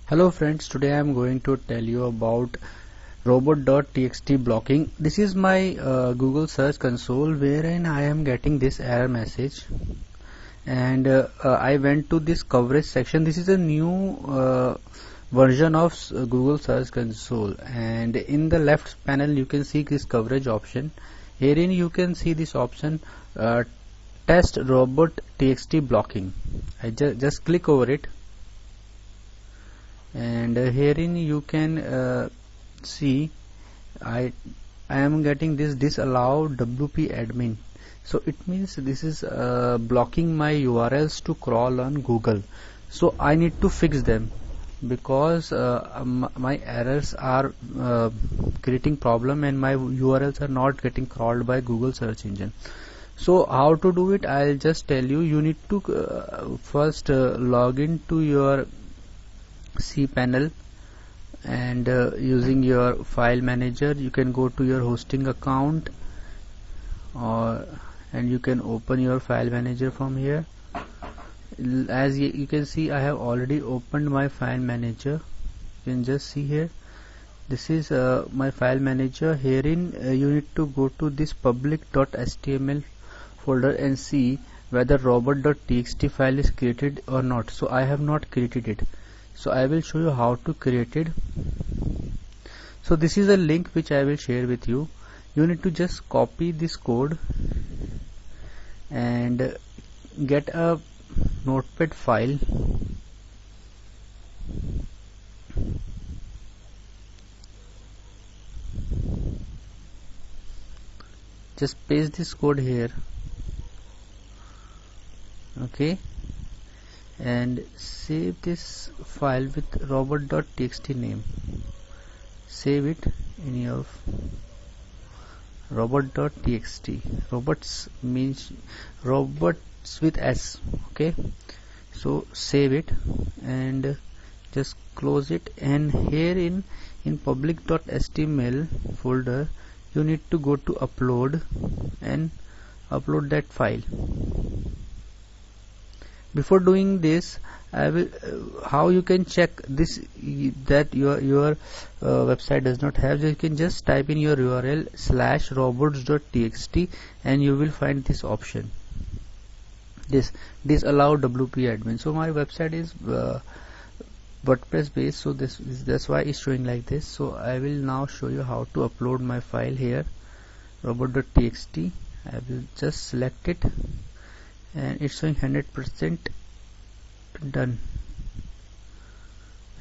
Hello friends, today I am going to tell you about robot.txt blocking. This is my Google search console wherein I am getting this error message, and I went to this coverage section. This is a new version of Google search console, and in the left panel you can see this coverage option. Herein you can see this option, test robot.txt blocking. I just click over it, and herein you can see I am getting this disallow WP admin. So it means this is blocking my URLs to crawl on Google. So I need to fix them because my errors are creating problem and my URLs are not getting crawled by Google search engine. So how to do it, I'll just tell you. You need to first log into your cPanel, and using your file manager you can go to your hosting account, and you can open your file manager from here. As you can see, I have already opened my file manager. You can just see here, this is my file manager. Herein you need to go to this public.html folder and see whether robot.txt file is created or not. So I have not created it, so I will show you how to create it. So this is a link which I will share with you. You need to just copy this code and get a notepad file. Just paste this code here, okay, and save this file with robot.txt name. Save it in your robot.txt. Robots means robots with S, okay. So save it and just close it, and here in public.html folder you need to go to upload and upload that file. Before doing this, I will how you can check this that your website does not have. You can just type in your URL /robots.txt and you will find this option, this disallow WP admin. So my website is WordPress based, so that's why it's showing like this. So I will now show you how to upload my file here, robot.txt. I will just select it, and it's showing 100% done.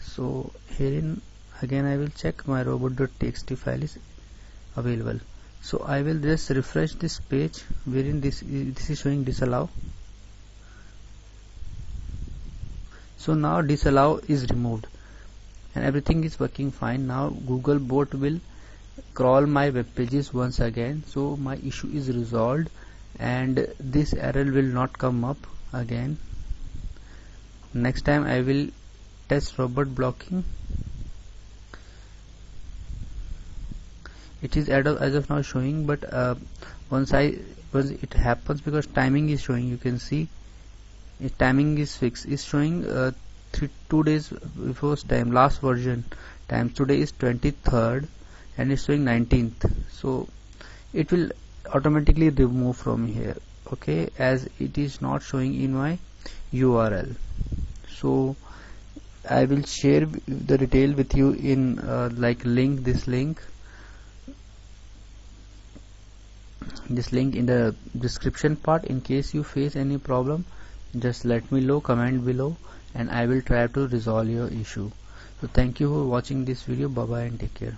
So herein again I will check my robot.txt file is available. So I will just refresh this page wherein this is showing disallow. So now disallow is removed and everything is working fine. Now Google bot will crawl my web pages once again, so my issue is resolved and this error will not come up again. Next time I will test robot blocking. It is as of now showing, but once it happens, because timing is showing, you can see timing is fixed. It's showing 2 days before time, last version time. Today is 23rd and it's showing 19th, so it will automatically remove from here, okay, as it is not showing in my URL. So I will share the detail with you in this link in the description part. In case you face any problem, just let me know, comment below, and I will try to resolve your issue. So thank you for watching this video. Bye bye and take care.